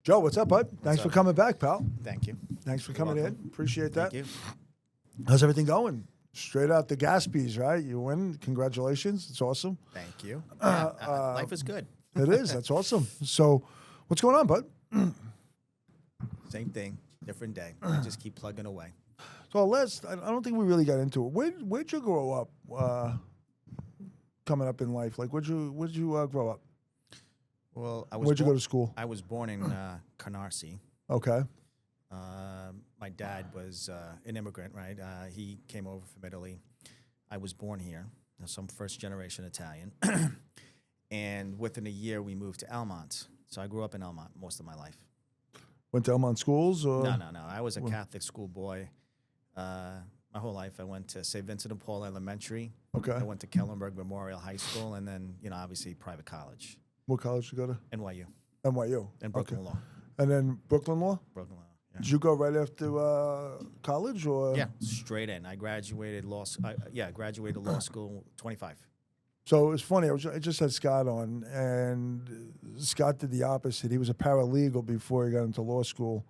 Joe, what's up, bud? Thanks for coming back, pal. Thank you. Thanks for coming in. Appreciate that. Thank you. How's everything going? Straight out the Gaspies, right? You win. Congratulations. It's awesome. Thank you. Life is good. It is. That's awesome. So, what's going on, bud? Same thing, different day. I just keep plugging away. So, I don't think we really got into it. Where'd you grow up? Coming up in life, like where'd you grow up? Well, Where'd you go to school? I was born in Canarsie. Okay. My dad was an immigrant, right? He came over from Italy. I was born here. So I'm first generation Italian. And within a year, we moved to Elmont. So I grew up in Elmont most of my life. Went to Elmont schools? Or? No. I was a Catholic school boy. My whole life, I went to St. Vincent de Paul Elementary. Okay. I went to Kellenberg Memorial High School, and then, obviously private college. What college did you go to? NYU. NYU. And Brooklyn Law. And then Brooklyn Law? Brooklyn Law, yeah. Did you go right after college, or? Yeah, straight in. I graduated law school 25. So it's funny. I just had Scott on, and Scott did the opposite. He was a paralegal before he got into law school,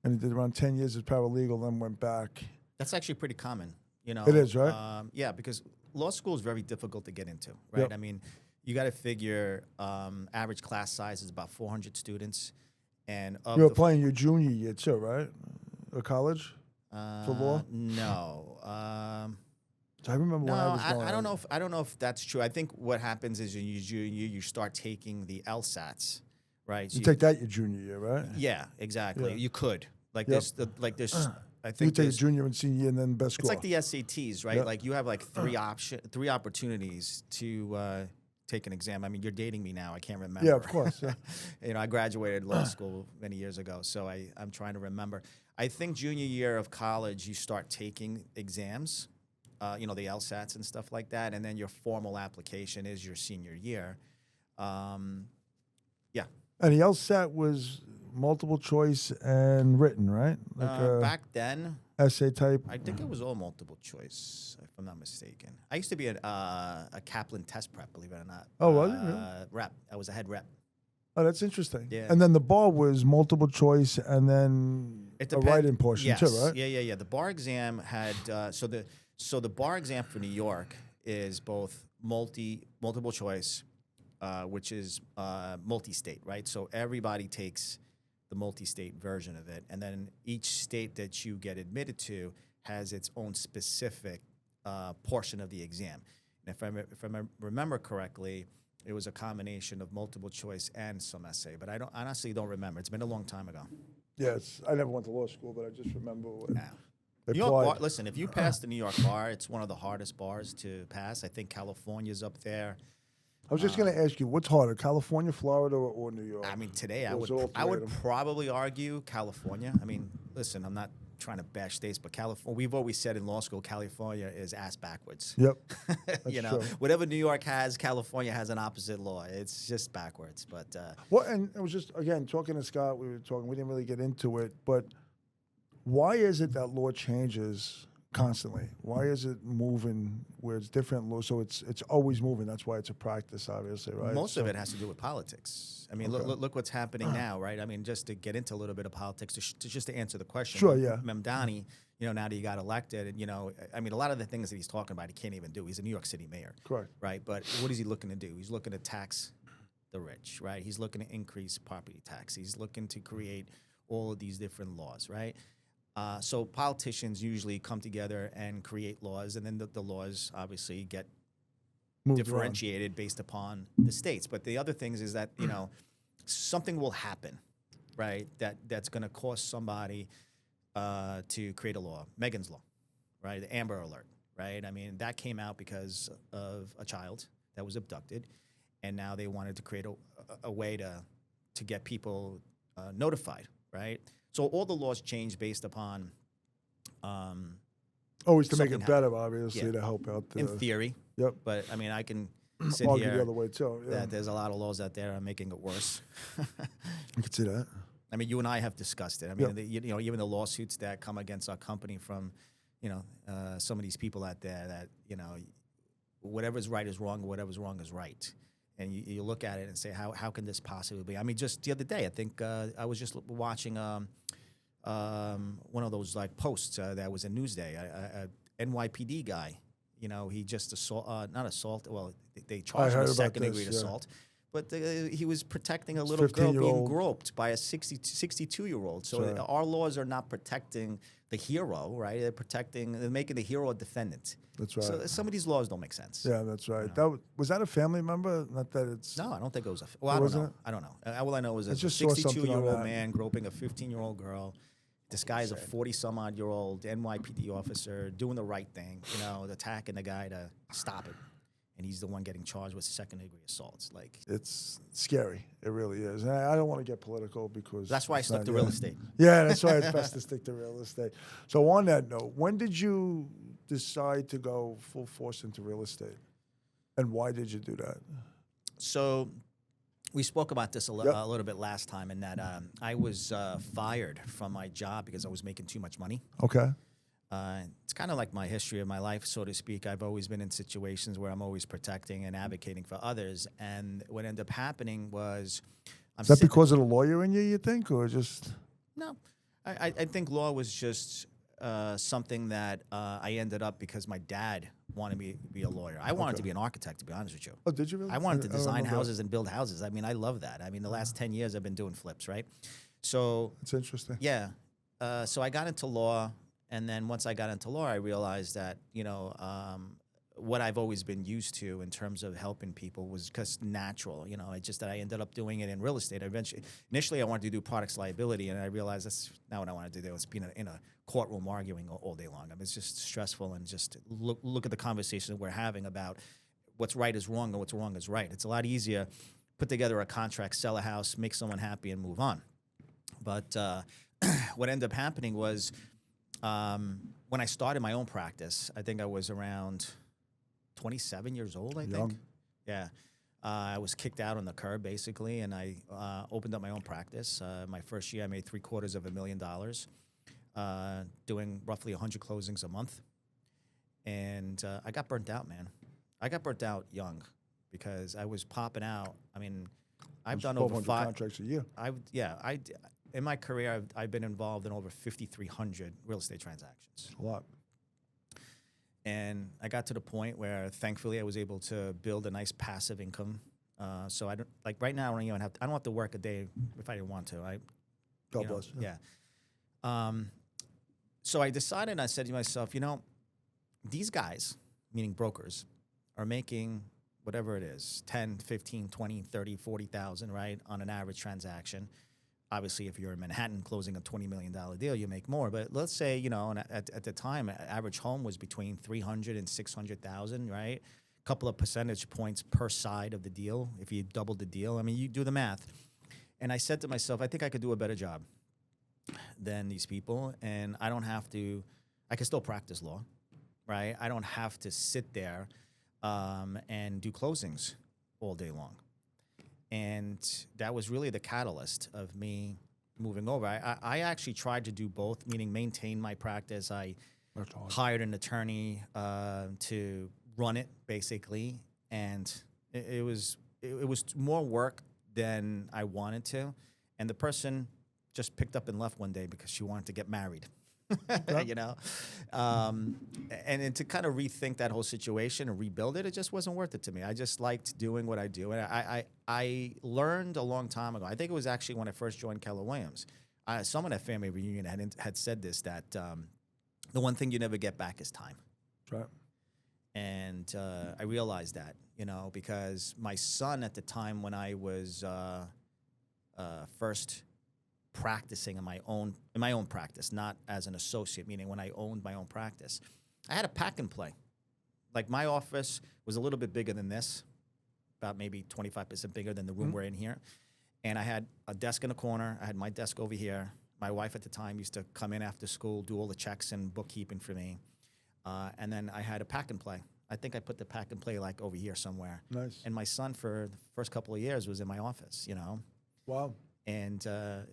and he did around 10 years as paralegal, then went back. That's actually pretty common, It is, right? Yeah, because law school is very difficult to get into, right? Yep. I mean, you got to figure average class size is about 400 students, and you were playing your junior year too, right? Or college for law? No. I remember when I was going. I don't know if that's true. I think what happens is you start taking the LSATs, right? So you take that your junior year, right? Yeah, exactly. Yeah. You could Yep. there's. I You think take junior and senior year and then best it's score. like the SATs, right? Yep. Like you have like three opportunities to take an exam. I mean, you're dating me now. I can't remember. Yeah, of course. Yeah. I graduated law school many years ago, so I'm trying to remember. I think junior year of college, you start taking exams, the LSATs and stuff like that, and then your formal application is your senior year. Yeah. And the LSAT was multiple choice and written, right? Like Back then, essay type. I think it was all multiple choice, if I'm not mistaken. I used to be a Kaplan test prep, believe it or not. Oh, was it? Really? Rep. I was a head rep. Oh, that's interesting. Yeah. And then the bar was multiple choice and then a write-in portion yes. too, right? Yeah. The bar exam had so the bar exam for New York is both multiple choice, which is multi-state, right? So everybody takes the multi-state version of it, and then each state that you get admitted to has its own specific portion of the exam. And if I remember correctly, it was a combination of multiple choice and some essay, but I honestly don't remember. It's been a long time ago. Yes, I never went to law school, but I just remember what New they York applied. bar, listen, if you pass the New York bar, it's one of the hardest bars to pass. I think California's up there. I was just going to ask you, what's harder, California, Florida, or New York? I mean, today I Or is it all would three of them? probably argue California. I mean, listen, I'm not trying to bash states, but California. We've always said in law school, California is ass backwards. Yep. You know, true. whatever New York has, California has an opposite law. It's just backwards. But Well, and it was just, again, talking to Scott, we didn't really get into it, but why is it that law changes constantly? Why is it moving where it's different law? So it's always moving. That's why it's a practice, obviously, right? most of it has to do with politics. I mean, look what's happening now, right? I mean, just to get into a little bit of politics, just to answer the question. Sure, yeah. Memdani, now that he got elected, and, I mean, a lot of the things that he's talking about, he can't even do. He's a New York City mayor. Correct. Right? But what is he looking to do? He's looking to tax the rich, right? He's looking to increase property tax. He's looking to create all of these different laws, right? So politicians usually come together and create laws, and then the laws obviously get Moved differentiated based upon the states. But the other things is that, something will happen, right, that's going to cause somebody to create a law. Megan's Law, right, the Amber Alert, right? I mean, that came out because of a child that was abducted, and now they wanted to create a way to get people notified, right? So all the laws change based upon Always to make something it better, obviously, Yeah. to help out the... in theory. Yep. But I mean, I can sit Argue the here other way, too. Yeah. that there's a lot of laws out there that are making it worse. I could see that. I mean, you and I have discussed it. I mean, even the lawsuits that come against our company from, some of these people out there that, whatever's right is wrong, whatever's wrong is right. and you look at it and say, how can this possibly be? I mean, just the other day, I think I was just watching one of those like posts that was in Newsday, a NYPD guy. You know, he just not assault. Well, they charged him heard with about second degree this, yeah. assault. But he was protecting a little girl being 15-year-old. groped by a 62-year-old. So Right. our laws are not protecting the hero, right? They're making the hero a defendant. That's right. So some of these laws don't make sense. Yeah, that's right. Was that a family member? Not that it's. No, I don't think it was well, I don't wasn't know. it? I don't know. All I know is I a just saw something on 62-year-old that. man groping a 15-year-old girl. This guy is a 40-some-odd-year-old NYPD officer doing the right thing, you know, attacking the guy to stop it. And he's the one getting charged with second-degree assaults. Like, It's scary. It really is. And I don't want to get political because that's why I it's stuck not- to yeah. real estate. Yeah, that's why it's best to stick to real estate. So on that note, when did you decide to go full force into real estate, and why did you do that? So we spoke about this a little bit last time, in that I was fired from my job because I was making too much money. Okay. It's kind of like my history of my life, so to speak. I've always been in situations where I'm always protecting and advocating for others. And what ended up happening was, Is that because of the lawyer in you think, or just? No, I think law was just something that I ended up because my dad wanted me to be a lawyer. I wanted to be an architect, to be honest with you. Oh, did you really? I wanted to don't design remember. houses and build houses. I mean, I love that. I mean, the last 10 years I've been doing flips, right? So It's interesting. yeah. So I got into law, and then once I got into law, I realized that, you know, what I've always been used to in terms of helping people was just natural. You know, it's just that I ended up doing it in real estate. Initially, I wanted to do products liability, and I realized that's not what I wanted to do. It's being in a courtroom arguing all day long. I mean, it's just stressful, and just look at the conversation that we're having about what's right is wrong and what's wrong is right. It's a lot easier put together a contract, sell a house, make someone happy, and move on. But what ended up happening was, when I started my own practice, I think I was around 27 years old, I think. Young. Yeah. I was kicked out on the curb, basically, and I opened up my own practice. My first year, I made $750,000, doing roughly 100 closings a month. And I got burnt out, man. I got burnt out young because I was popping out. I mean, I've done over 1,200 contracts a year. In my career, I've been involved in over 5,300 real estate transactions. A lot. And I got to the point where, thankfully, I was able to build a nice passive income. So I don't, like right now, I don't have to work a day if I didn't want to. God bless. Yeah. So I decided, and I said to myself, you know, these guys, meaning brokers, are making whatever it is, 10, 15, 20, 30, 40,000, right, on an average transaction. Obviously, if you're in Manhattan closing a $20 million deal, you make more. But let's say, you know, at the time, average home was between 300 and 600,000, right? A couple of percentage points per side of the deal. If you doubled the deal, I mean, you do the math. And I said to myself, I think I could do a better job than these people. And I don't have to, I can still practice law, right? I don't have to sit there and do closings all day long. And that was really the catalyst of me moving over. I actually tried to do both, meaning maintain my practice. I hired an attorney to run it, basically, and it was more work than I wanted to. And the person just picked up and left one day because she wanted to get married. You know, and to kind of rethink that whole situation and rebuild it, it just wasn't worth it to me. I just liked doing what I do, and I learned a long time ago. I think it was actually when I first joined Keller Williams. Someone at Family Reunion had said this, that the one thing you never get back is time. That's right. And I realized that, you know, because my son at the time when I was first practicing in my own practice, not as an associate, meaning when I owned my own practice, I had a pack and play. Like, my office was a little bit bigger than this, about maybe 25% bigger than the room we're in here. And I had a desk in the corner. I had my desk over here. My wife at the time used to come in after school, do all the checks and bookkeeping for me. And then I had a pack and play. I think I put the pack and play like over here somewhere. Nice. And my son, for the first couple of years, was in my office, you know. Wow. And,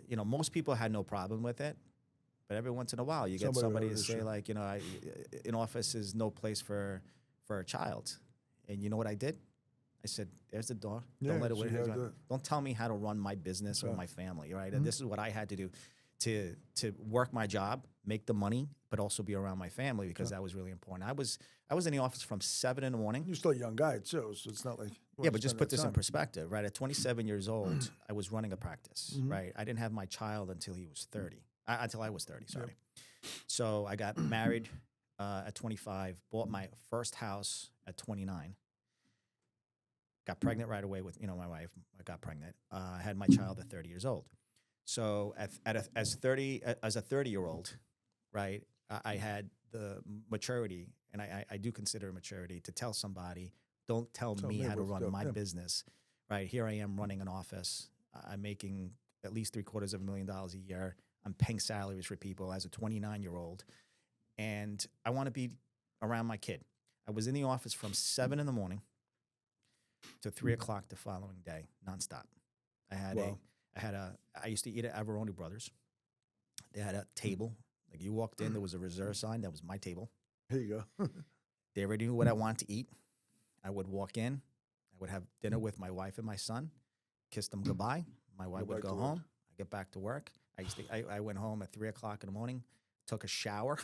you know, most people had no problem with it. But every once in a while, you get somebody to say, like, you know, an office is no place for a child. And you know what I did? I said, "There's the door. Yeah, Don't let it so wait. you had to- Don't tell me how to run my business or my family, right? And this is what I had to do to work my job, make the money, but also be around my family because that was really important. I was in the office from 7 in the morning. You're still a young guy too, so it's not like Yeah, but just put this in perspective, right? At 27 years old, I was running a practice, right? I didn't have my child until he was 30, until I was 30, sorry. So I got married at 25, bought my first house at 29, got pregnant right away with, my wife. I got pregnant. I had my child at 30 years old. So as a 30-year-old, right, I had the maturity, and I do consider it maturity, to tell somebody, don't tell me how to run my business, right? Here I am running an office. I'm making at least $750,000 a year. I'm paying salaries for people as a 29-year-old, and I want to be around my kid. I was in the office from 7 in the morning to 3 o'clock the following day, nonstop. I used to eat at Averoni Brothers. They had a table. Like, you walked in, there was a reserve sign. That was my table. Here you go. They already knew what I wanted to eat. I would walk in. I would have dinner with my wife and my son, kiss them goodbye. My wife would go home. I get back to work. I went home at 3 o'clock in the morning, took a shower.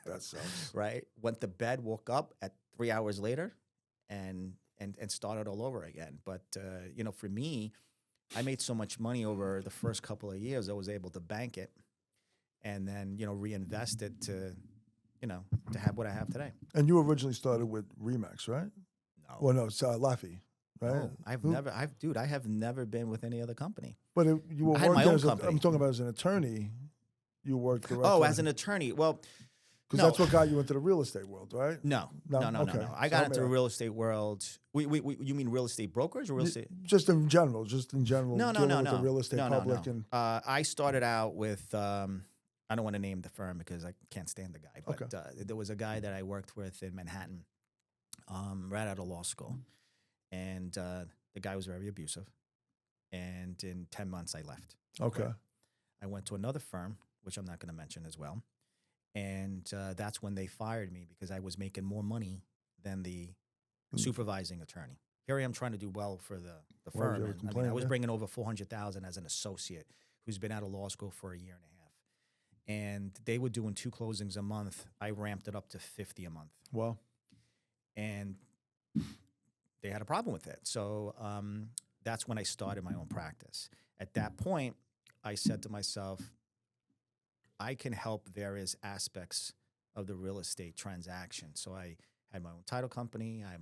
That sucks. Right? Went to bed, woke up at 3 hours later, and started all over again. But, for me, I made so much money over the first couple of years, I was able to bank it and then, reinvest it to have what I have today. And you originally started with Remax, right? No. Well, no, it's Laffy, right? No, I have never been with any other company. But you were I had my working own as company. I'm talking about as an attorney. You worked directly. Oh, as an attorney. Well, because that's what got you into the real estate world, right? No. Okay. I got into the real estate world. You mean real estate brokers or real estate? Just in general. No. With the real estate public. No. And I started out with, I don't want to name the firm because I can't stand the guy, but there was a guy that I worked with in Manhattan, right out of law school. And the guy was very abusive. And in 10 months, I left. Okay. I went to another firm, which I'm not going to mention as well. And that's when they fired me because I was making more money than the supervising attorney. Here I am trying to do well for the firm. And, I was bringing over $400,000 as an associate who's been out of law school for a year and a half. And they were doing 2 closings a month. I ramped it up to 50 a month. Wow. And they had a problem with it. So that's when I started my own practice. At that point, I said to myself, I can help various aspects of the real estate transaction. So I had my own title company. I had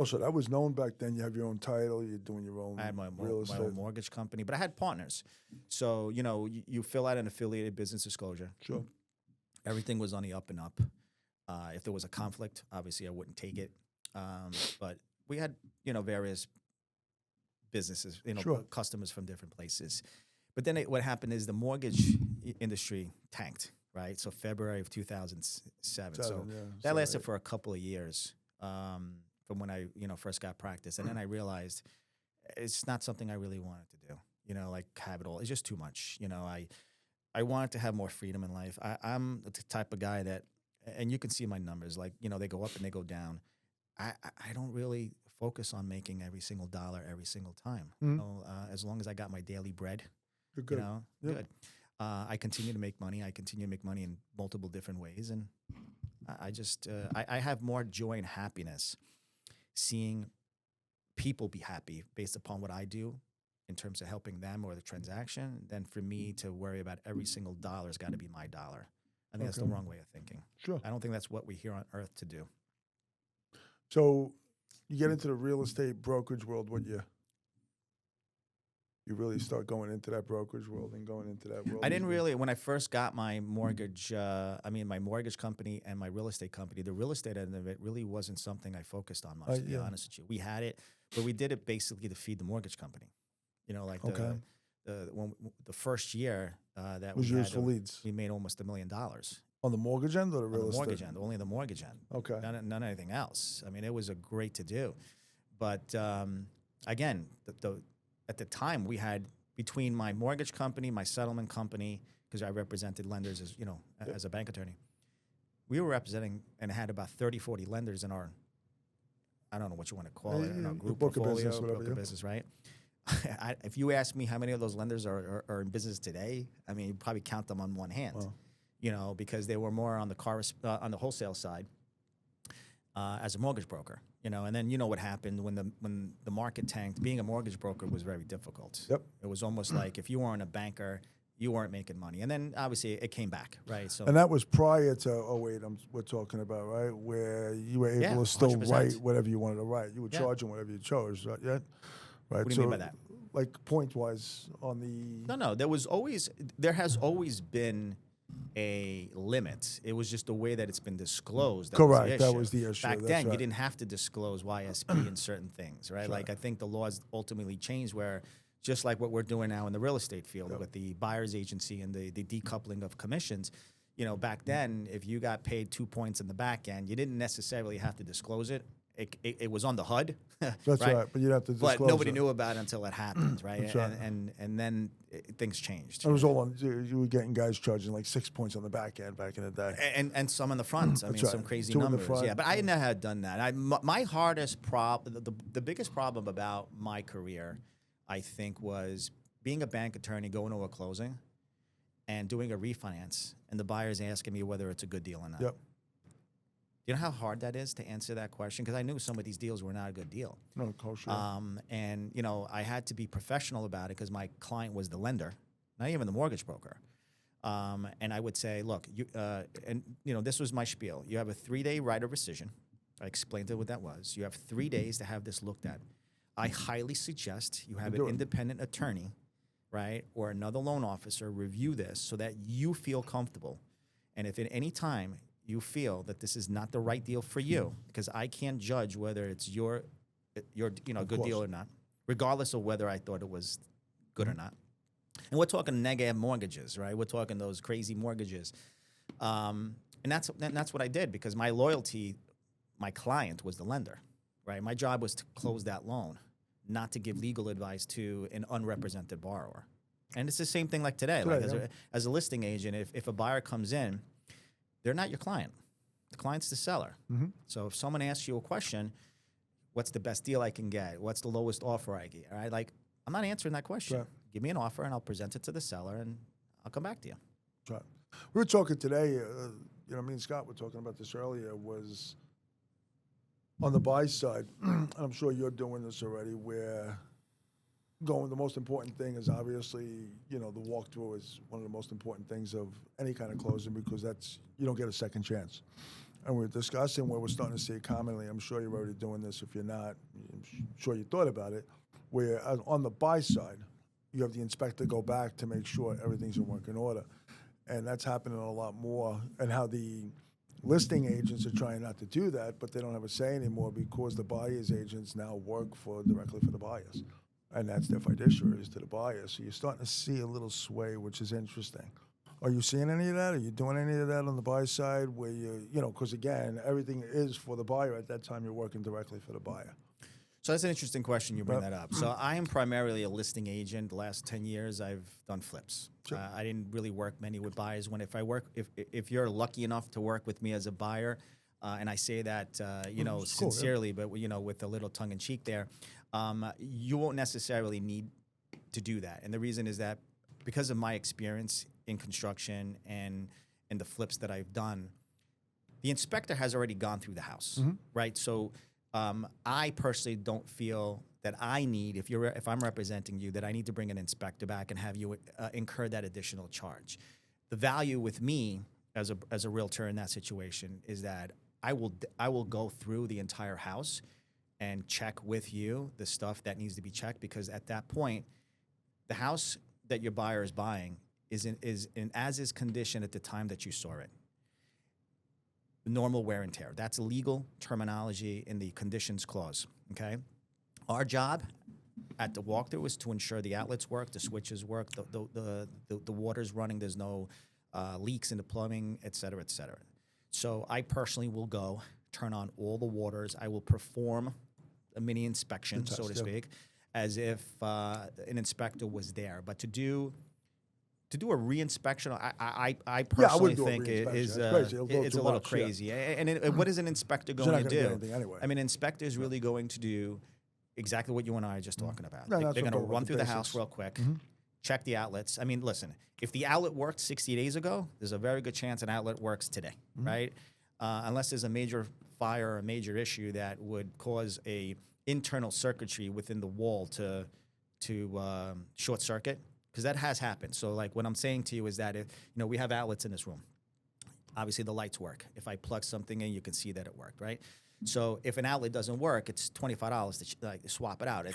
so that was known back then. You have your own title. You're doing your own. I had my real estate. own mortgage company, but I had partners. So you fill out an affiliated business disclosure. Sure. Everything was on the up and up. If there was a conflict, obviously I wouldn't take it. But we had various businesses, customers from different places. But then what happened is the mortgage industry tanked, right? So February of 2007. That lasted for a couple of years from when I, first got practice. And then I realized it's not something I really wanted to do, like have it all. It's just too much. I wanted to have more freedom in life. I'm the type of guy that, and you can see my numbers, like, they go up and they go down. I don't really focus on making every single dollar every single time. As long as I got my daily bread. You're good. Good. I continue to make money. I continue to make money in multiple different ways. And I have more joy and happiness seeing people be happy based upon what I do in terms of helping them or the transaction than for me to worry about every single dollar's got to be my dollar. I think that's the wrong way of thinking. Sure. I don't think that's what we're here on earth to do. So you get into the real estate brokerage world, what year? You really start going into that brokerage world and going into that world? I didn't really, when I first got my mortgage, my mortgage company and my real estate company, the real estate end of it really wasn't something I focused on much, to be honest with you. We had it, but we did it basically to feed the mortgage company. The first year that was used for leads. We made almost $1 million. On the mortgage end or the real estate? Mortgage end, only the mortgage end. Okay. None anything else. I mean, it was a great to do. But again, at the time we had between my mortgage company, my settlement company, because I represented lenders as, as a bank attorney, we were representing and had about 30, 40 lenders in our I don't know what you want to call it, group book of portfolio, business, whatever, book yeah. of business, right? If you ask me how many of those lenders are in business today, I mean, you probably count them on one hand, Wow. because they were more on the on the wholesale side as a mortgage broker, and then what happened when the market tanked. Being a mortgage broker was very difficult. Yep. It was almost like if you weren't a banker, you weren't making money. And then obviously it came back, right? So And that was prior to 08, we're talking about, right? Where you were able Yeah, to still 100%. write whatever you wanted to write. You were Yeah. charging whatever you chose, right? Yeah? Right. What do you mean by that? Like point-wise on the... No, there has always been a limit. It was just the way that it's been disclosed. Correct, that was the issue, Back that's then, you right. didn't have to disclose YSP in certain things, right? Like I think the laws ultimately changed where, just like what we're doing now in the real estate field with the buyer's agency and the decoupling of commissions, back then, if you got paid 2 points in the back end, you didn't necessarily have to disclose it. It was on the HUD. That's right, but you'd have to disclose But nobody it. knew about it until it happened, right? That's right. And then things changed. It was all on, you were getting guys charging like 6 points on the back end back in the day. And some on the front. I mean, That's right. some crazy 2 in the numbers. front. Yeah, but I never had done that. My hardest problem, the biggest problem about my career, I think, was being a bank attorney, going to a closing, and doing a refinance, and the buyer's asking me whether it's a good deal or not. Yep. You know how hard that is to answer that question? Because I knew some of these deals were not a good deal. No, kosher. And, I had to be professional about it because my client was the lender, not even the mortgage broker. And I would say, look, this was my spiel. You have a 3-day right of rescission. I explained to what that was. You have 3 days to have this looked at. I highly suggest you have an independent attorney, right, or another loan officer review this so that you feel comfortable. And if at any time you feel that this is not the right deal for you, because I can't judge whether it's your good deal or not, regardless of whether I thought it was good or not. And we're talking negative mortgages, right? We're talking those crazy mortgages. And that's what I did because my loyalty, my client was the lender, right? My job was to close that loan, not to give legal advice to an unrepresented borrower. And it's the same thing like today. Like as a listing agent, if a buyer comes in, they're not your client. The client's the seller. Mm-hmm. So if someone asks you a question, what's the best deal I can get? What's the lowest offer I get? All right, like I'm not answering that question. Right. Give me an offer and I'll present it to the seller and I'll come back to you. Right. We were talking today, me and Scott were talking about this earlier, was on the buy side, and I'm sure you're doing this already, where the most important thing is obviously, the walkthrough is one of the most important things of any kind of closing because you don't get a second chance. And we're discussing where we're starting to see it commonly. I'm sure you're already doing this. If you're not, I'm sure you thought about it, where on the buy side, you have the inspector go back to make sure everything's in working order. And that's happening a lot more, and how the listing agents are trying not to do that, but they don't have a say anymore because the buyer's agents now work directly for the buyers. And that's their fiduciaries to the buyers. So you're starting to see a little sway, which is interesting. Are you seeing any of that? Are you doing any of that on the buy side where because again, everything is for the buyer. At that time, you're working directly for the buyer. So that's an interesting question. You bring that up. So I am primarily a listing agent. The last 10 years, I've done flips. Sure. I didn't really work many with buyers. If you're lucky enough to work with me as a buyer, and I say that sincerely, but with a little tongue in cheek there, you won't necessarily need to do that. And the reason is that because of my experience in construction and the flips that I've done, the inspector has already gone through the house, right? So I personally don't feel that I need, if I'm representing you, that I need to bring an inspector back and have you incur that additional charge. The value with me as a realtor in that situation is that I will go through the entire house and check with you the stuff that needs to be checked, because at that point, the house that your buyer is buying is in as-is condition at the time that you saw it. Normal wear and tear. That's legal terminology in the conditions clause, okay? Our job at the walkthrough is to ensure the outlets work, the switches work, the water's running, there's no leaks in the plumbing, et cetera, et cetera. So I personally will go, turn on all the waters. I will perform a mini inspection, so to speak, as if an inspector was there. But to do to do a reinspection, I I personally wouldn't do a think reinspection. is That's crazy. it's a little crazy. And what is an inspector They're going not to gonna get do? anything anyway. I mean, an inspector is really going to do exactly what you and I are just talking about. No, that's They're what going I'm to talking run about, through the the house basics. real quick, check the outlets. I mean, listen, if the outlet worked 60 days ago, there's a very good chance an outlet works today, right? Unless there's a major fire or a major issue that would cause a internal circuitry within the wall to short circuit, because that has happened. So like what I'm saying to you is that if, we have outlets in this room. Obviously the lights work. If I plug something in, you can see that it worked, right? So if an outlet doesn't work, it's $25 to swap it out.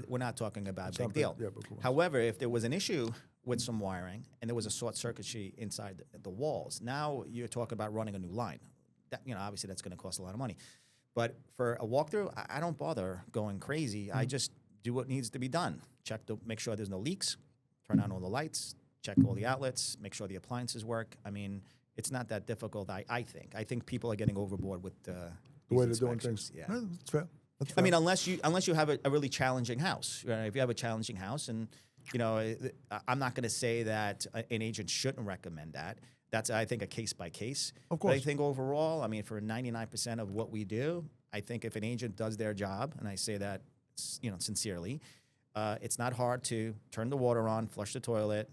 We're not talking about a big deal. Yeah, but cool. However, if there was an issue with some wiring and there was a short circuitry inside the walls, now you're talking about running a new line. That, obviously that's going to cost a lot of money. But for a walkthrough, I don't bother going crazy. I just do what needs to be done. Make sure there's no leaks, turn on all the lights, check all the outlets, make sure the appliances work. I mean, it's not that difficult, I think. I think people are getting overboard with the way they're doing things. Yeah. That's fair. That's I fair. mean, unless you have a really challenging house, right? If you have a challenging house, and I'm not going to say that an agent shouldn't recommend that. That's, I think, a case by case. Of But I course. think overall, I mean, for 99% of what we do, I think if an agent does their job, and I say that sincerely, it's not hard to turn the water on, flush the toilet,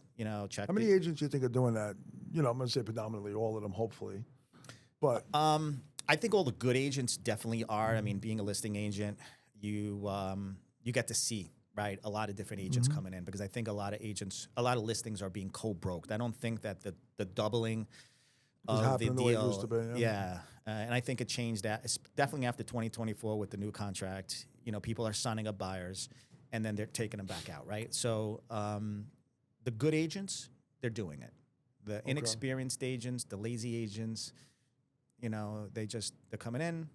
check. How many agents do you think are doing that? I'm going to say predominantly all of them, hopefully. But I think all the good agents definitely are. I mean, being a listing agent, you get to see, right, a lot of different agents coming in, because I think a lot of listings are being co-broked. I don't think that the doubling of the happening the way it used deal, to be, yeah. And I think it changed that. It's definitely after 2024 with the new contract. People are signing up buyers, and then they're taking them back out, right? So the good agents, they're doing it. The inexperienced agents, the lazy agents, they're coming in,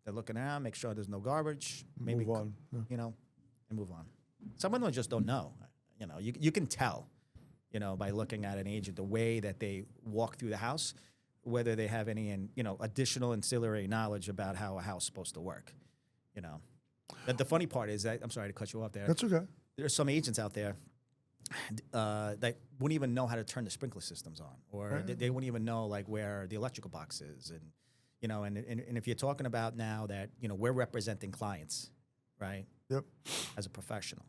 they're looking around, make sure there's no garbage, maybe move on. Yeah. and move on. Some of them just don't know. You can tell, by looking at an agent, the way that they walk through the house, whether they have any, additional ancillary knowledge about how a house is supposed to work. But the funny part is that, I'm sorry to cut you off there. That's okay. There's some agents out there that wouldn't even know how to turn the sprinkler systems on, or they wouldn't even know like where the electrical box is, and if you're talking about now that we're representing clients, right? Yep. As a professional,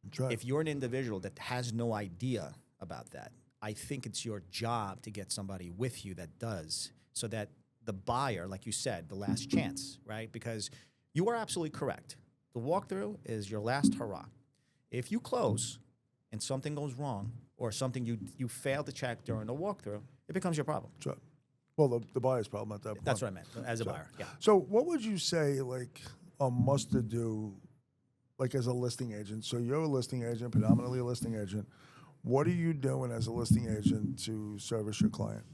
That's right. if you're an individual that has no idea about that, I think it's your job to get somebody with you that does, so that the buyer, like you said, the last chance, right? Because you are absolutely correct. The walkthrough is your last hurrah. If you close and something goes wrong, or something you fail to check during the walkthrough, it becomes your problem. That's right. Well, the buyer's problem at that point. That's what I meant, as a buyer, yeah. So what would you say, like, a must-do, like, as a listing agent? So you're a listing agent, predominantly a listing agent. What are you doing as a listing agent to service your client?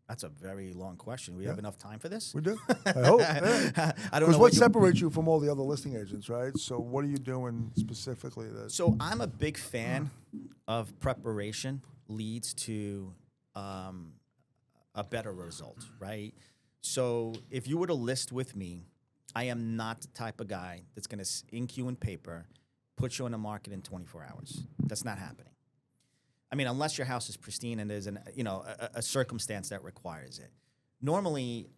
That's a very long question. We have enough time for this? We do. I hope. Yeah. I don't Because know what separates you from all the other listing agents, right? So what are you doing specifically that? So I'm a big fan of preparation leads to a better result, right? So if you were to list with me, I am not the type of guy that's going to ink you in paper, put you on the market in 24 hours. That's not happening. I mean, unless your house is pristine and there's a circumstance that requires it. Normally,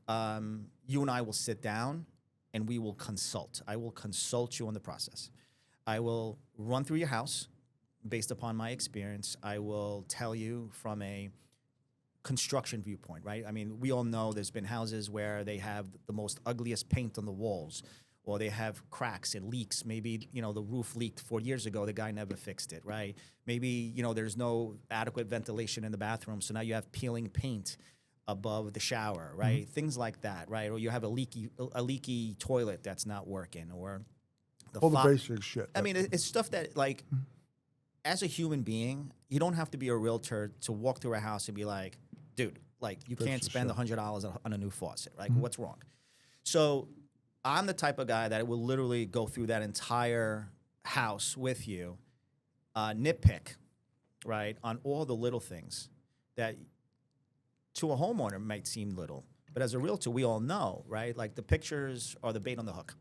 you and I will sit down and we will consult. I will consult you on the process. I will run through your house based upon my experience. I will tell you from a construction viewpoint, right? I mean, we all know there's been houses where they have the most ugliest paint on the walls, or they have cracks and leaks. Maybe, the roof leaked 4 years ago, the guy never fixed it, right? Maybe, there's no adequate ventilation in the bathroom, so now you have peeling paint above the shower, right? Things like that, right? Or you have a leaky toilet that's not working, or all the basic shit. I mean, it's stuff that, like, as a human being, you don't have to be a realtor to walk through a house and be like, dude, like, you can't spend $100 on a new faucet, right? What's wrong? So I'm the type of guy that will literally go through that entire house with you, nitpick, right, on all the little things that to a homeowner might seem little. But as a realtor, we all know, right? Like, the pictures are the bait on the hook.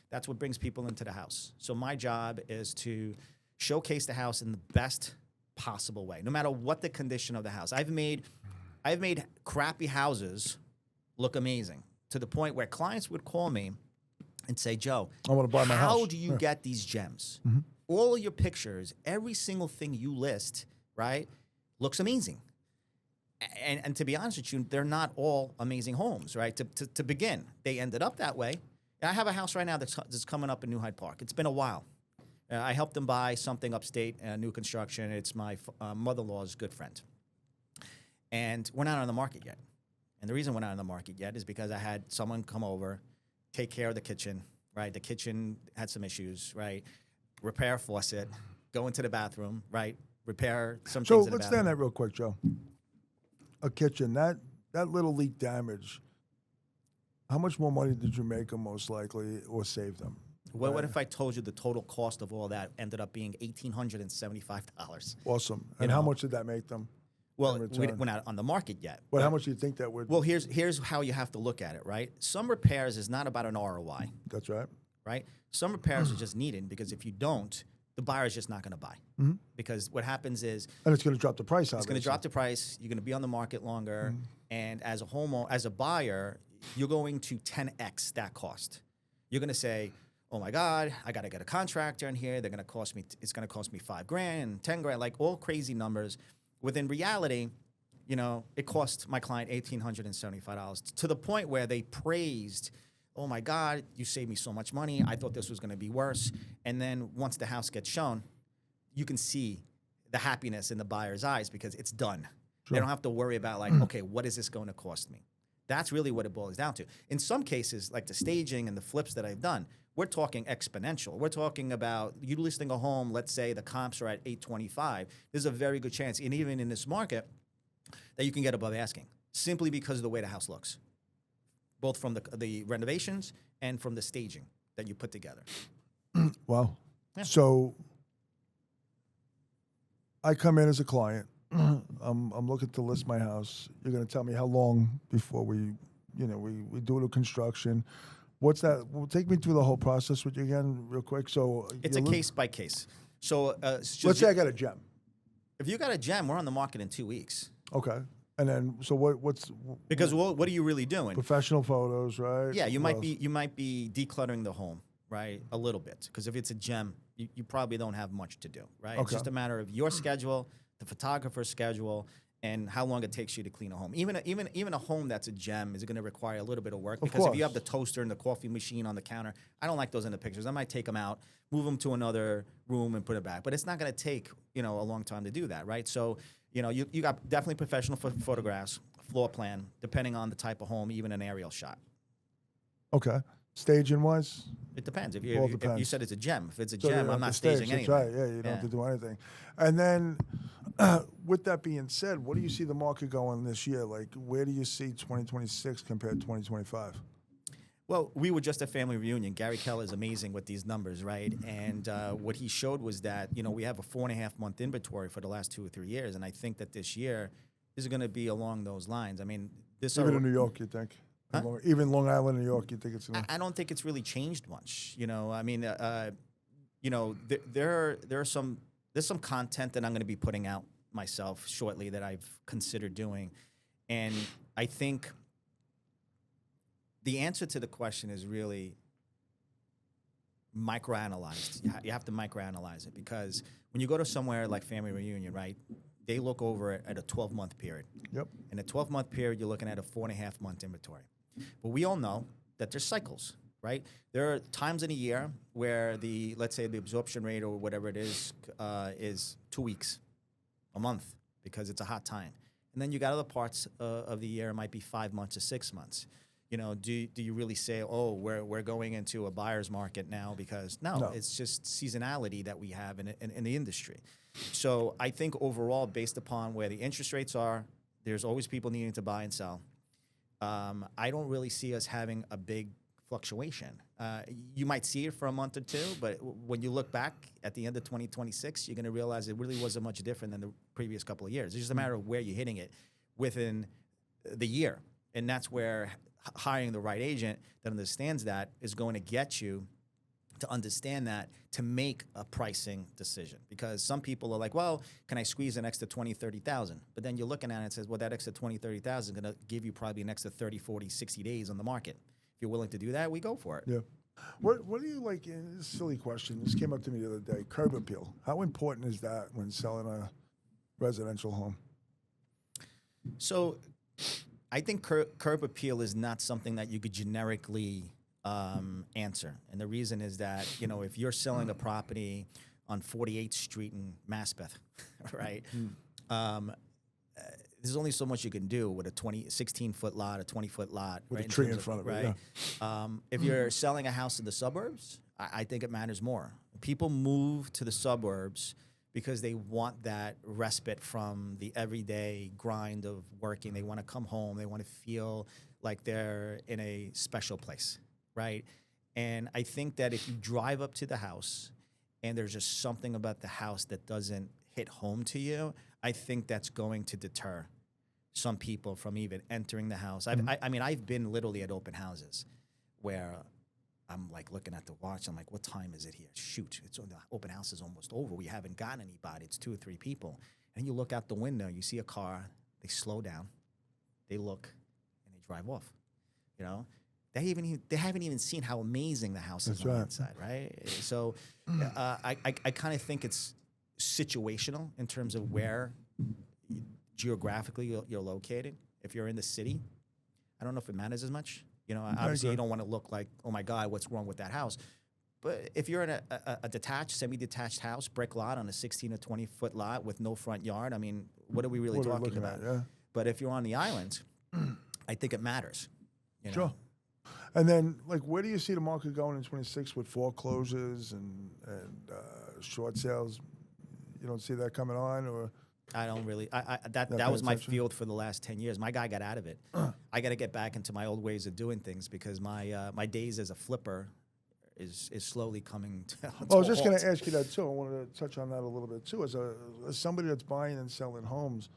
That's what brings people into the house. So my job is to showcase the house in the best possible way, no matter what the condition of the house. I've made crappy houses look amazing to the point where clients would call me and say, Joe, I want to buy my house. how do you get these gems? All of your pictures, every single thing you list, right, looks amazing. And to be honest with you, they're not all amazing homes, right? To begin, they ended up that way. I have a house right now that's coming up in New Hyde Park. It's been a while. I helped them buy something upstate, new construction. It's my mother-in-law's good friend. And we're not on the market yet. And the reason we're not on the market yet is because I had someone come over, take care of the kitchen, right? The kitchen had some issues, right? Repair a faucet, go into the bathroom, right? Repair some So things in the let's bathroom. stand that real quick, Joe. A kitchen, that little leak damage, how much more money did you make them most likely or save them? What if I told you the total cost of all that ended up being $1,875? Awesome. And how much did that make them? Well, in we're return? not on the market yet. But how much do you think that would? Well, here's how you have to look at it, right? Some repairs is not about an ROI, That's right. right? Some repairs are just needed because if you don't, the buyer is just not going to buy. Because what happens is And it's going to drop the price. it's going to drop the price. You're going to be on the market longer, and as a homeowner, as a buyer, you're going to 10x that cost. You're going to say, "Oh my God, I got to get a contractor in here. They're going to cost me. It's going to cost me $5,000, $10,000, like all crazy numbers." Within reality, you know, it cost my client $1,875 to the point where they praised, "Oh my God, you saved me so much money. I thought this was going to be worse." And then once the house gets shown, you can see the happiness in the buyer's eyes because it's done. They don't have to worry about like, okay, what is this going to cost me? That's really what it boils down to. In some cases, like the staging and the flips that I've done, we're talking exponential. We're talking about you listing a home, let's say the comps are at 825. There's a very good chance, and even in this market, that you can get above asking simply because of the way the house looks, both from the renovations and from the staging that you put together. Wow. Yeah. So I come in as a client. I'm looking to list my house. You're going to tell me how long before we do the construction. What's that? Well, take me through the whole process with you again, real quick. So It's a case by case. So let's say I got a gem. if you got a gem, we're on the market in 2 weeks. Okay. And then, so what's Because what are you really doing? professional photos, right? Yeah, you What might else? be decluttering the home, right? A little bit, because if it's a gem, you probably don't have much to do, right? It's Okay. just a matter of your schedule, the photographer's schedule, and how long it takes you to clean a home. Even a home that's a gem is going to require a little bit of work because if you have the toaster and the coffee machine on the counter, I don't like those in the pictures. I might take them out, move them to another room, and put it back. But it's not going to take a long time to do that, right? So you got definitely professional photographs, floor plan, depending on the type of home, even an aerial shot. Okay. Staging wise? It depends. If All you depends. said it's a gem, if it's a So you gem, don't I'm have not to stage, staging that's anything. right. Yeah, you don't have to do anything. And then, with that being said, what do you see the market going this year? Like, where do you see 2026 compared to 2025? Well, we were just a family reunion. Gary Keller is amazing with these numbers, right? And what he showed was that, we have a 4.5 month inventory for the last 2 or 3 years. And I think that this year is going to be along those lines. I mean, Even in New York, you think? Huh? Even Long Island, New York, you think it's going to? I don't think it's really changed much. I mean, there's some content that I'm going to be putting out myself shortly that I've considered doing. And I think the answer to the question is really microanalyzed. You have to microanalyze it because when you go to somewhere like family reunion, right, they look over it at a 12-month period. Yep. In a 12-month period, you're looking at a 4.5 month inventory. But we all know that there's cycles, right? There are times in a year where let's say the absorption rate or whatever it is 2 weeks, a month, because it's a hot time. And then you got other parts of the year, it might be 5 months or 6 months. Do you really say, oh, we're going into a buyer's market now? Because no, it's just seasonality that we have in the industry. So I think overall, based upon where the interest rates are, there's always people needing to buy and sell. I don't really see us having a big fluctuation. You might see it for a month or two, but when you look back at the end of 2026, you're going to realize it really wasn't much different than the previous couple of years. It's just a matter of where you're hitting it within the year. And that's where hiring the right agent that understands that is going to get you to understand that, to make a pricing decision. Because some people are like, well, can I squeeze an extra 20, 30,000? But then you're looking at it and says, well, that extra 20, 30,000 is going to give you probably an extra 30, 40, 60 days on the market. If you're willing to do that, we go for it. Yeah. What do you like? This is a silly question. This came up to me the other day. Curb appeal. How important is that when selling a residential home? So I think curb appeal is not something that you could generically answer. And the reason is that, you know, if you're selling a property on 48th Street in Maspeth, right? There's only so much you can do with a 16-foot lot, a 20-foot lot. With right, a tree in terms front of it, right? yeah. If you're selling a house in the suburbs, I think it matters more. People move to the suburbs because they want that respite from the everyday grind of working. They want to come home. They want to feel like they're in a special place, right? And I think that if you drive up to the house and there's just something about the house that doesn't hit home to you, I think that's going to deter some people from even entering the house. I mean, I've been literally at open houses where I'm like looking at the watch. I'm like, what time is it here? Shoot, the open house is almost over. We haven't gotten anybody. It's 2 or 3 people. And you look out the window, you see a car. They slow down, they look, and they drive off. You know, they haven't even seen how amazing the house is on the inside, right? So I kind of think it's situational in terms of where geographically you're located. If you're in the city, I don't know if it matters as much. You know, obviously you don't want to look like, oh my God, what's wrong with that house? But if you're in a detached, semi-detached house, brick lot on a 16 or 20-foot lot with no front yard, I mean, what are we really talking about? Yeah. But if you're on the island, I think it matters. You know? Sure. And then, like, where do you see the market going in 26 with foreclosures and short sales? You don't see that coming on, or? I don't really. That was my field for the last 10 years. My guy got out of it. I got to get back into my old ways of doing things because my days as a flipper is slowly coming to I was just going to ask you that too. I wanted to touch on that a little bit too. As somebody that's buying and selling homes,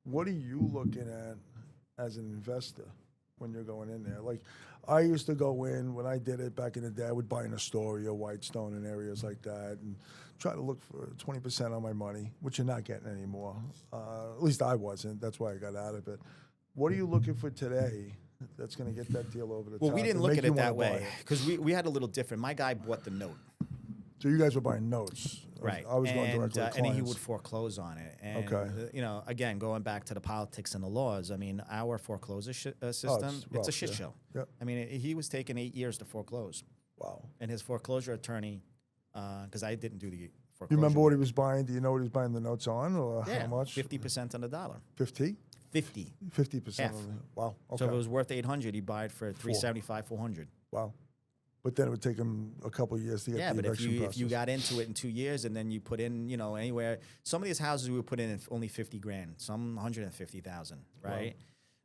what are you looking at as an investor when you're going in there? Like, I used to go in when I did it back in the day. I would buy in Astoria, Whitestone, and areas like that, and try to look for 20% on my money, which you're not getting anymore. At least I wasn't. That's why I got out of it. What are you looking for today that's going to get that deal over the top? Well, we didn't look at it that way because we had a little different. My guy bought the note. So you guys were buying notes. Right. I was going directly to clients. And then he would foreclose on it. And, okay. You know, again, going back to the politics and the laws, I mean, our foreclosure system, it's a shit show. Yep. I mean, he was taking 8 years to foreclose. Wow. And his foreclosure attorney, because I didn't do the foreclosure. You remember what he was buying? Do you know what he was buying the notes on, or how much? 50% on the dollar. 50? 50. 50%. Wow. Okay. So if it was worth 800, he'd buy it for 375, 400. Wow. But then it would take him a couple of years to get the eviction process. If you got into it in 2 years and then you put in, you know, anywhere, some of these houses we would put in only 50 grand, some 150,000, right?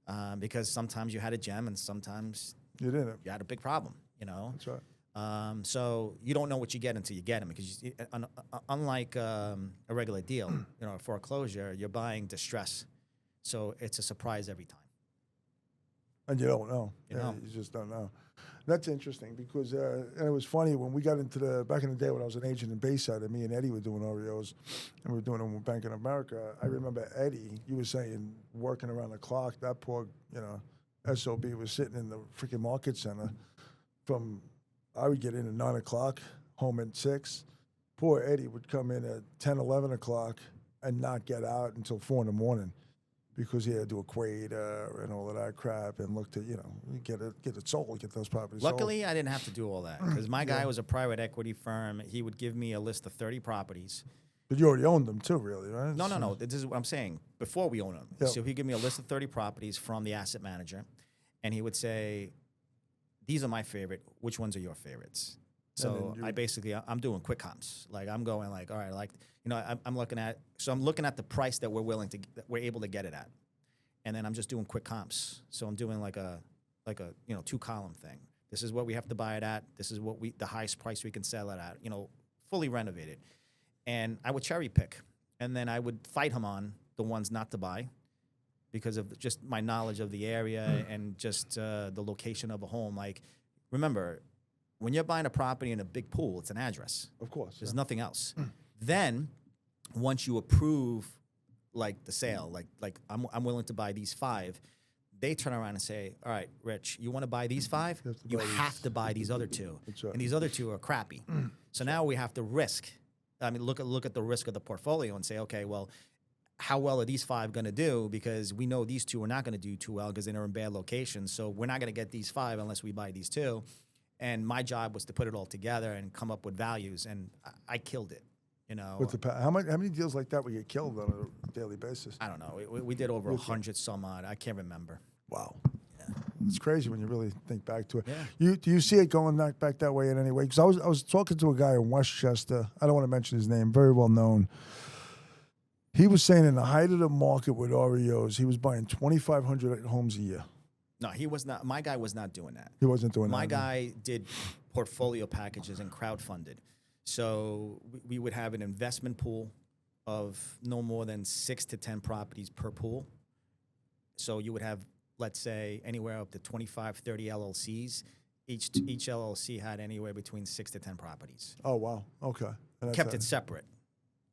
Wow. Because sometimes you had a gem and sometimes you didn't. You had a big problem, you know? That's right. So you don't know what you get until you get them because unlike a regular deal, you know, a foreclosure, you're buying distress. So it's a surprise every time. And you don't know. You just don't know. That's interesting because and it was funny when we got into back in the day when I was an agent in Bayside and me and Eddie were doing REOs and we were doing them with Bank of America. I remember Eddie, you were saying working around the clock, that poor, you know, SOB was sitting in the freaking market center I would get in at 9 o'clock, home at 6. Poor Eddie would come in at 10, 11 o'clock and not get out until 4 in the morning. Because he had to do a quater and all of that crap and look to, you know, get it sold, get those properties Luckily, sold. I didn't have to do all that because my guy was a private equity firm. He would give me a list of 30 properties. But you already owned them too, really, right? No. This is what I'm saying. Before we own them. Yep. So he'd give me a list of 30 properties from the asset manager, and he would say, these are my favorite. Which ones are your favorites? So I'm doing quick comps. Like I'm going like, all right, like, you know, I'm looking at the price that we're able to get it at. And then I'm just doing quick comps. So I'm doing like a, you know, 2-column thing. This is what we have to buy it at. This is the highest price we can sell it at, you know, fully renovated. And I would cherry pick. And then I would fight him on the ones not to buy because of just my knowledge of the area and just the location of a home. Like, remember, when you're buying a property in a big pool, it's an address. Of course. There's nothing else. Then, once you approve, like the sale, like I'm willing to buy these 5, they turn around and say, all right, Rich, you want to buy these 5? You have to buy these other 2. That's right. And these other 2 are crappy. So now we have to risk. I mean, look at the risk of the portfolio and say, okay, well, how well are these 5 going to do? Because we know these 2 are not going to do too well because they're in bad locations. So we're not going to get these 5 unless we buy these 2. And my job was to put it all together and come up with values, and I killed it. You know, How many deals like that would get killed on a daily basis? I don't know. We did over 100 some odd. I can't remember. Wow. It's crazy when you really think back to it. Yeah. Do you see it going back that way in any way? Because I was talking to a guy in Westchester. I don't want to mention his name. Very well known. He was saying in the height of the market with REOs, he was buying 2,500 homes a year. No, he was not. My guy was not doing that. He wasn't doing that. My guy did portfolio packages and crowdfunded. So we would have an investment pool of no more than 6 to 10 properties per pool. So you would have, let's say, anywhere up to 25, 30 LLCs. Each LLC had anywhere between 6 to 10 properties. Oh, wow. Okay. And Kept it separate.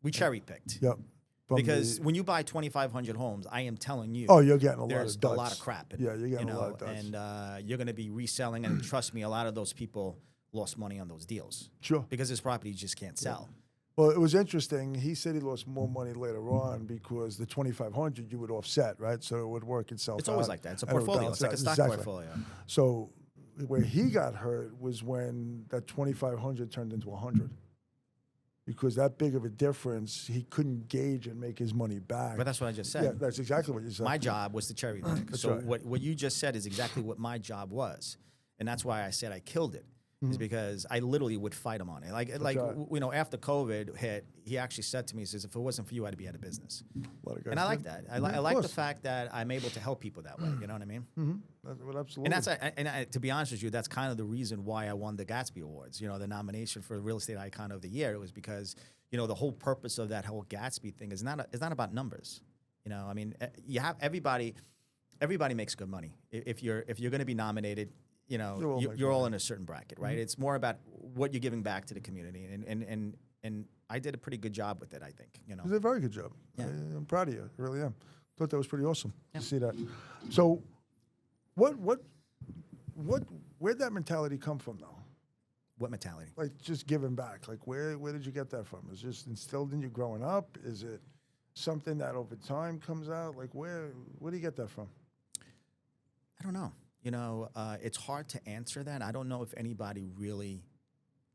We cherry picked. Yep. Because when you buy 2,500 homes, I am telling you, you're getting a lot of there's duds. a lot of crap. Yeah, you're getting a lot of duds. And you're going to be reselling. And trust me, a lot of those people lost money on those deals. Sure. Because this property just can't sell. Well, it was interesting. He said he lost more money later on because the 2,500 you would offset, right? So it would work itself out. It's always like that. It's a and it would portfolio. balance It's like a out. stock Exactly. portfolio. So where he got hurt was when that 2,500 turned into 100. Because that big of a difference, he couldn't gauge and make his money back. But that's what I just said. Yeah, that's exactly what you said. My job was to cherry pick. That's So right. what you just said is exactly what my job was. And that's why I said I killed it. Is because I literally would fight him on it. Like right. you know, after COVID hit, he actually said to me, he says, if it wasn't for you, I'd be out of business. A lot of guys And I like did. that. I like the fact that I'm able to help people that way. You know what I mean? Well, absolutely. And to be honest with you, that's kind of the reason why I won the Gatsby Awards. You know, the nomination for Real Estate Icon of the Year. It was because, you know, the whole purpose of that whole Gatsby thing is not about numbers. You know, I mean, you have everybody makes good money. If you're going to be nominated, you know, you're all in a certain bracket, right? It's more about what you're giving back to the community, and I did a pretty good job with it, I think. You know, You did a very good job. Yeah. I'm proud of you. I really am. Thought that was pretty awesome to see that. So, where'd that mentality come from, though? what mentality? Like just giving back. Like where did you get that from? Is it just instilled in you growing up? Is it something that over time comes out? Like where do you get that from? I don't know. You know, it's hard to answer that. I don't know if anybody really,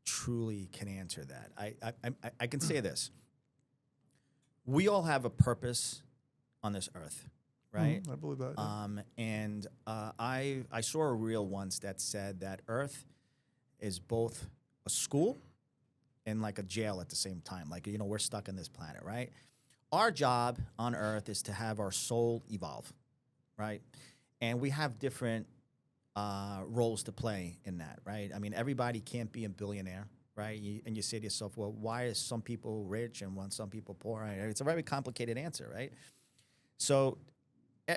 truly can answer that. I can say this. We all have a purpose on this earth, right? I believe that. Yeah. I saw a reel once that said that Earth is both a school and like a jail at the same time. Like, you know, we're stuck on this planet, right? Our job on Earth is to have our soul evolve, right? And we have different roles to play in that, right? I mean, everybody can't be a billionaire, right? And you say to yourself, well, why is some people rich and some people poor? Right? It's a very complicated answer, right? So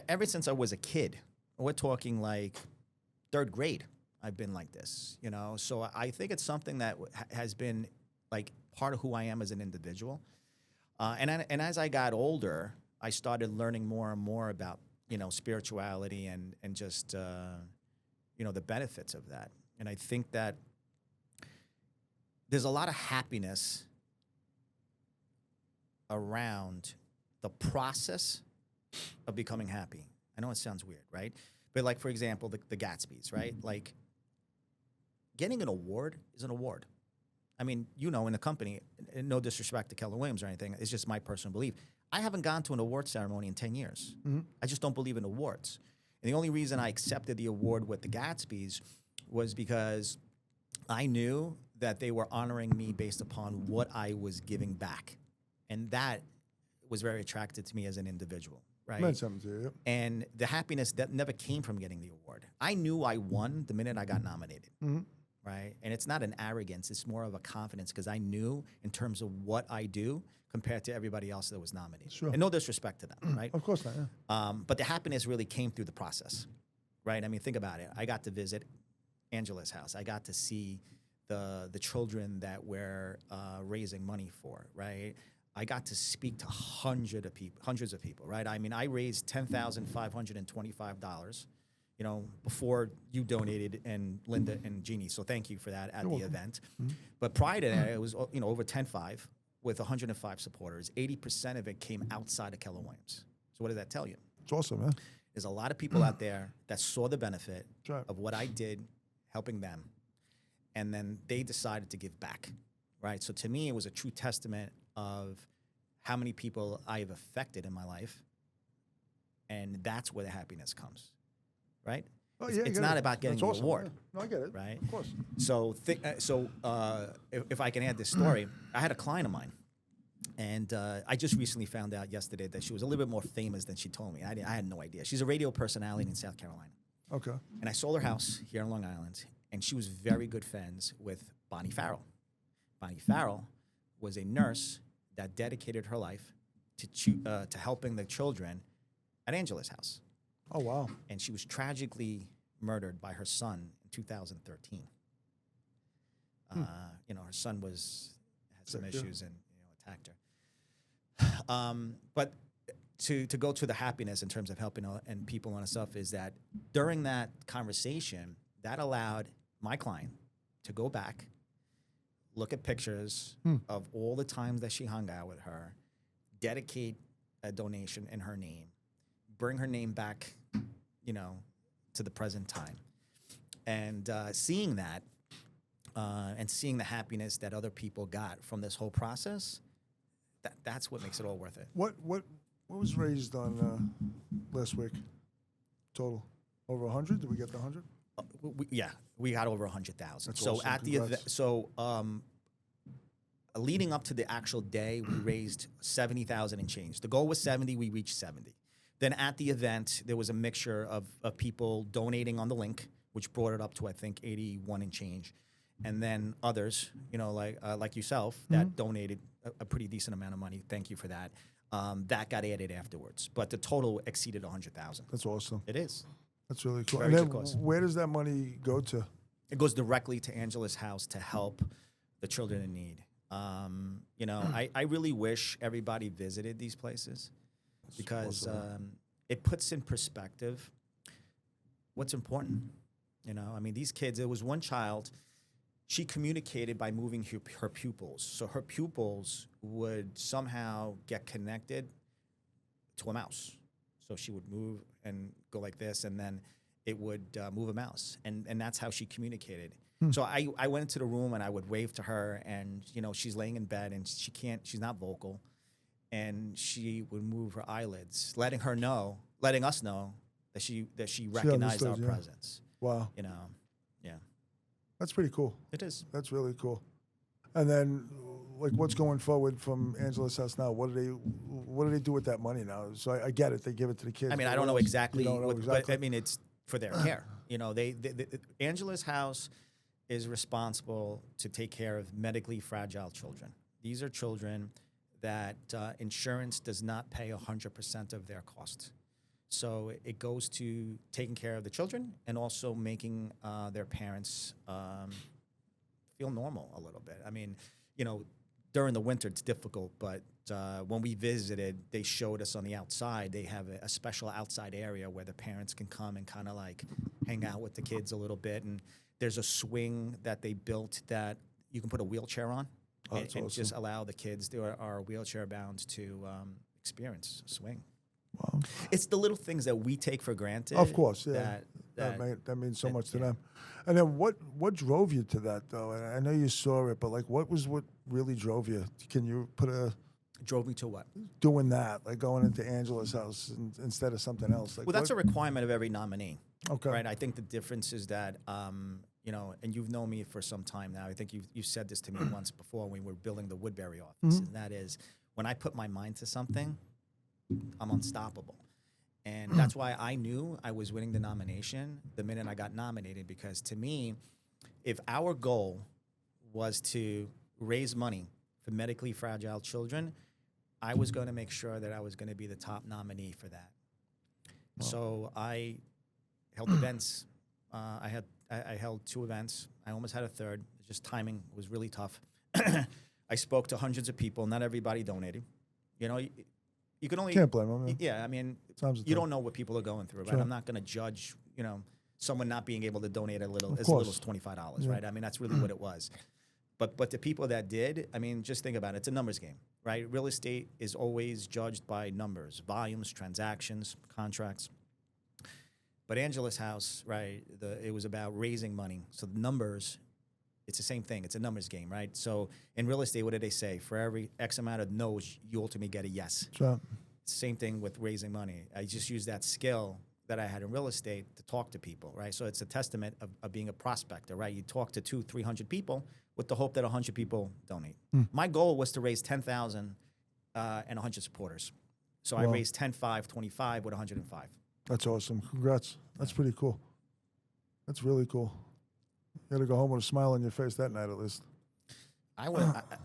ever since I was a kid, we're talking like third grade, I've been like this, you know? So I think it's something that has been like part of who I am as an individual. And as I got older, I started learning more and more about, you know, spirituality and just, you know, the benefits of that. And I think that there's a lot of happiness around the process of becoming happy. I know it sounds weird, right? But like, for example, the Gatsbys, right? Like getting an award is an award. I mean, you know, in a company, no disrespect to Keller Williams or anything, it's just my personal belief. I haven't gone to an award ceremony in 10 years. I just don't believe in awards. And the only reason I accepted the award with the Gatsbys was because I knew that they were honoring me based upon what I was giving back. And that was very attractive to me as an individual, right? Meant something to you. And the happiness that never came from getting the award. I knew I won the minute I got nominated, right? And it's not an arrogance. It's more of a confidence because I knew in terms of what I do compared to everybody else that was nominated. Sure. And no disrespect to them, right? Of course not, yeah. But the happiness really came through the process, right? I mean, think about it. I got to visit Angela's house. I got to see the children that we're raising money for, right? I got to speak to hundreds of people, right? I mean, I raised $10,525, you know, before you donated, and Linda and Jeannie. So thank you for that at the event. But prior to that, it was, you know, over 10.5 with 105 supporters. 80% of it came outside of Keller Williams. So what does that tell you? It's awesome, man. There's a lot of people out there that saw the benefit Right. of what I did helping them, and then they decided to give back, right? So to me, it was a true testament of how many people I have affected in my life, and that's where the happiness comes, right? Oh, It's, yeah, I it's get not it. about getting That's the awesome, award, yeah. No, I get it. right? Of course. So, if I can add this story, I had a client of mine, and I just recently found out yesterday that she was a little bit more famous than she told me. I had no idea. She's a radio personality in South Carolina. Okay. And I sold her house here in Long Island, and she was very good friends with Bonnie Farrell. Bonnie Farrell was a nurse that dedicated her life to helping the children at Angela's house. Oh, wow. And she was tragically murdered by her son in 2013. You know, her son had some issues and, you know, attacked her. But to go to the happiness in terms of helping and people and stuff is that during that conversation, that allowed my client to go back, look at pictures of all the times that she hung out with her, dedicate a donation in her name, bring her name back, you know, to the present time. And seeing that and seeing the happiness that other people got from this whole process, that's what makes it all worth it. What was raised on last week? Total over 100? Did we get the 100? We got over 100,000. That's So awesome. at the event, leading up to the actual day, we raised 70,000 and change. The goal was 70. We reached 70. Then at the event, there was a mixture of people donating on the link, which brought it up to, I think, 81 and change. And then others, you know, like yourself, that donated a pretty decent amount of money. Thank you for that. That got added afterwards. But the total exceeded 100,000. That's awesome. It is. That's really cool. Very And then good cause. where does that money go to? It goes directly to Angela's house to help the children in need. You know, I really wish everybody visited these places because it puts in perspective what's important. You know, I mean, these kids, there was one child, she communicated by moving her pupils. So her pupils would somehow get connected to a mouse. So she would move and go like this, and then it would move a mouse. And that's how she communicated. So I went into the room and I would wave to her, and, you know, she's laying in bed and she's not vocal. And she would move her eyelids, letting us know that she recognized our understood, yeah. presence. Wow. You know, yeah. That's pretty cool. It is. That's really cool. And then, like, what's going forward from Angela's house now? What do they do with that money now? So I get it. They give it to the kids. I mean, but I don't what know else? exactly, You don't know what, exactly. but I mean, it's for their care. You know, Angela's house is responsible to take care of medically fragile children. These are children that insurance does not pay 100% of their costs. So it goes to taking care of the children and also making their parents feel normal a little bit. I mean, you know, during the winter it's difficult, but when we visited, they showed us on the outside, they have a special outside area where the parents can come and kind of like hang out with the kids a little bit. And there's a swing that they built that you can put a wheelchair on and awesome. just allow the kids that are wheelchair bound to experience a swing. Wow. It's the little things that we take for granted. Of course, yeah. That means so that- much to yeah. them. And then what drove you to that, though? And I know you saw it, but, like, what really drove you? Can you put drove me to what? doing that, like going into Angela's house instead of something else? Like, Well, that's a requirement of every nominee, okay. right? I think the difference is that, you know, and you've known me for some time now. I think you've said this to me once before when we were building the Woodbury office, and that is when I put my mind to something, I'm unstoppable. And that's why I knew I was winning the nomination the minute I got nominated, because to me, if our goal was to raise money for medically fragile children, I was going to make sure that I was going to be the top nominee for that. Wow. So I held events. I held 2 events. I almost had a third. It just timing was really tough. I spoke to hundreds of people. Not everybody donated. You know, you can only Can't blame them. yeah. I mean, Times are you tough. don't know what people are going through, right? Sure. I'm not going to judge, you know, someone not being able to donate Of little course. as $25, right? I mean, that's really what it was. But the people that did, I mean, just think about it. It's a numbers game, right? Real estate is always judged by numbers, volumes, transactions, contracts. But Angela's house, right, it was about raising money. So the numbers, it's the same thing. It's a numbers game, right? So in real estate, what did they say? For every X amount of no's, you ultimately get a yes. Sure. Same thing with raising money. I just used that skill that I had in real estate to talk to people, right? So it's a testament of being a prospector, right? You talk to 200-300 people with the hope that 100 people donate. My goal was to raise 10,000 and 100 supporters. So I Wow. raised 10, 5, 25 with 105. That's awesome. Congrats. That's pretty cool. That's really cool. You got to go home with a smile on your face that night, at least.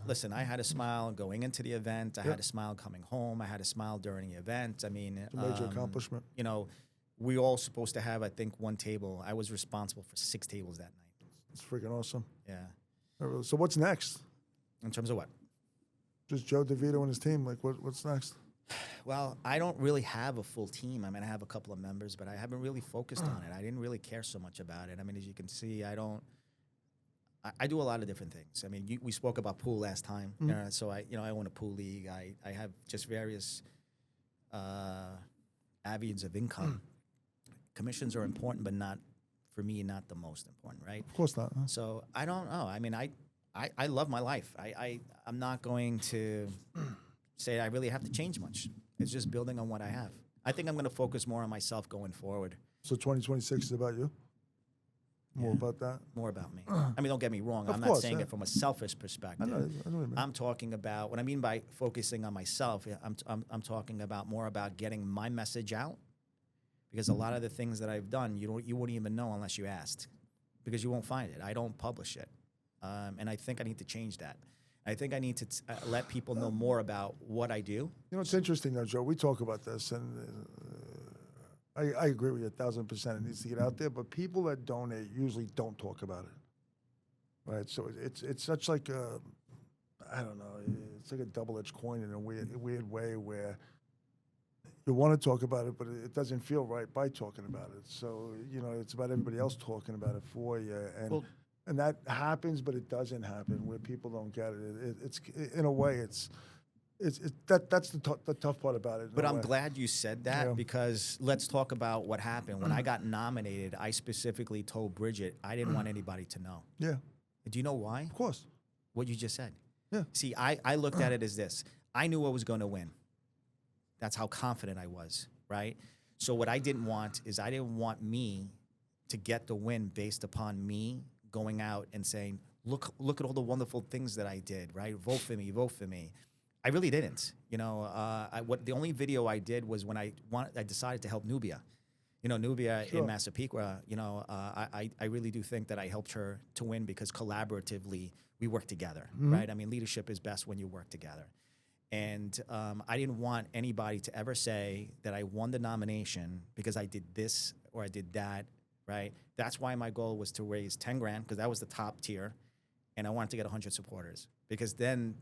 Listen, I had a smile going into the event. I had a smile coming home. I had a smile during the event. I mean, It's a major accomplishment. you know, we all supposed to have, I think, one table. I was responsible for 6 tables that night. It's freaking awesome. Yeah. So what's next? In terms of what? Just Joe DeVito and his team. Like, what's next? Well, I don't really have a full team. I mean, I have a couple of members, but I haven't really focused on it. I didn't really care so much about it. I mean, as you can see, I do a lot of different things. I mean, we spoke about pool last time. So I own a pool league. I have just various avenues of income. Commissions are important, but not, for me, not the most important, right? Of course not. Huh? So I don't know. I mean, I love my life. I'm not going to say I really have to change much. It's just building on what I have. I think I'm going to focus more on myself going forward. So 2026 is about you? More about that? More about me. I mean, don't get me wrong. I'm not course, saying yeah. it from a selfish perspective. I know what you mean. I'm talking about, what I mean by focusing on myself, I'm talking about more about getting my message out. Because a lot of the things that I've done, you wouldn't even know unless you asked, because you won't find it. I don't publish it, and I think I need to change that. I think I need to let people know more about what I do. You know, it's interesting, though, Joe. We talk about this, and I agree with you 1,000%. It needs to get out there, but people that donate usually don't talk about it, right? So it's such like a, I don't know, it's like a double-edged coin in a weird way where you want to talk about it, but it doesn't feel right by talking about it. So, you know, it's about everybody else talking about it for you. And that happens, but it doesn't happen where people don't get it. It's in a way, that's the tough part about it. But I'm glad you said that, because let's talk about what happened. When I got nominated, I specifically told Bridget I didn't want anybody to know. Yeah, Do you know why? of course. What you just said. Yeah. See, I looked at it as this. I knew I was going to win. That's how confident I was, right? So what I didn't want is I didn't want me to get the win based upon me going out and saying, look at all the wonderful things that I did, right? Vote for me, vote for me. I really didn't. You know, the only video I did was when I decided to help Nubia. You know, Nubia in Massapequa, you know, I really do think that I helped her to win because collaboratively we work together, right? I mean, leadership is best when you work together. And I didn't want anybody to ever say that I won the nomination because I did this or I did that, right? That's why my goal was to raise 10 grand, because that was the top tier, and I wanted to get 100 supporters, because then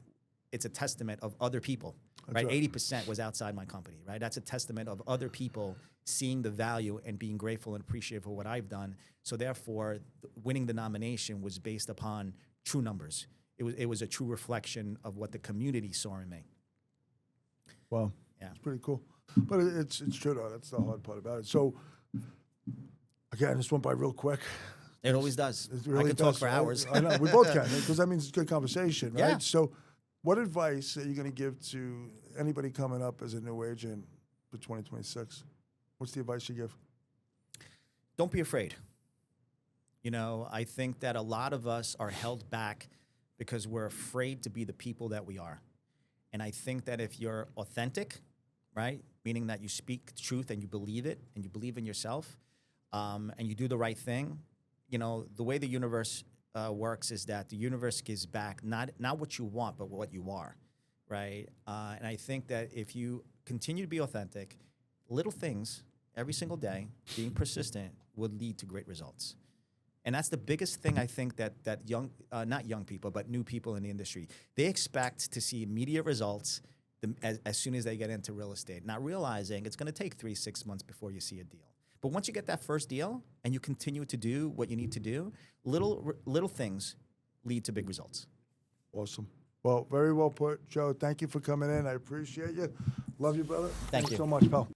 it's a testament of other people, right? 80% was outside my company, right? That's a testament of other people seeing the value and being grateful and appreciative for what I've done. So therefore, winning the nomination was based upon true numbers. It was a true reflection of what the community saw in me. Wow. Yeah. It's pretty cool. But it's true, though. That's the hard part about it. So, again, this went by real quick. It always does. It really I can talk does, for right? hours. I know. We both can, because that means it's good conversation, right? Yeah. So what advice are you going to give to anybody coming up as a new agent for 2026? What's the advice you give? Don't be afraid. You know, I think that a lot of us are held back because we're afraid to be the people that we are. And I think that if you're authentic, right, meaning that you speak truth and you believe it and you believe in yourself, and you do the right thing, you know, the way the universe works is that the universe gives back not what you want, but what you are, right? And I think that if you continue to be authentic, little things every single day, being persistent, would lead to great results. And that's the biggest thing I think that young, not young people, but new people in the industry, they expect to see immediate results as soon as they get into real estate, not realizing it's going to take 3-6 months before you see a deal. But once you get that first deal and you continue to do what you need to do, little things lead to big results. Awesome. Well, very well put, Joe. Thank you for coming in. I appreciate you. Love you, brother. Thank you so much, pal.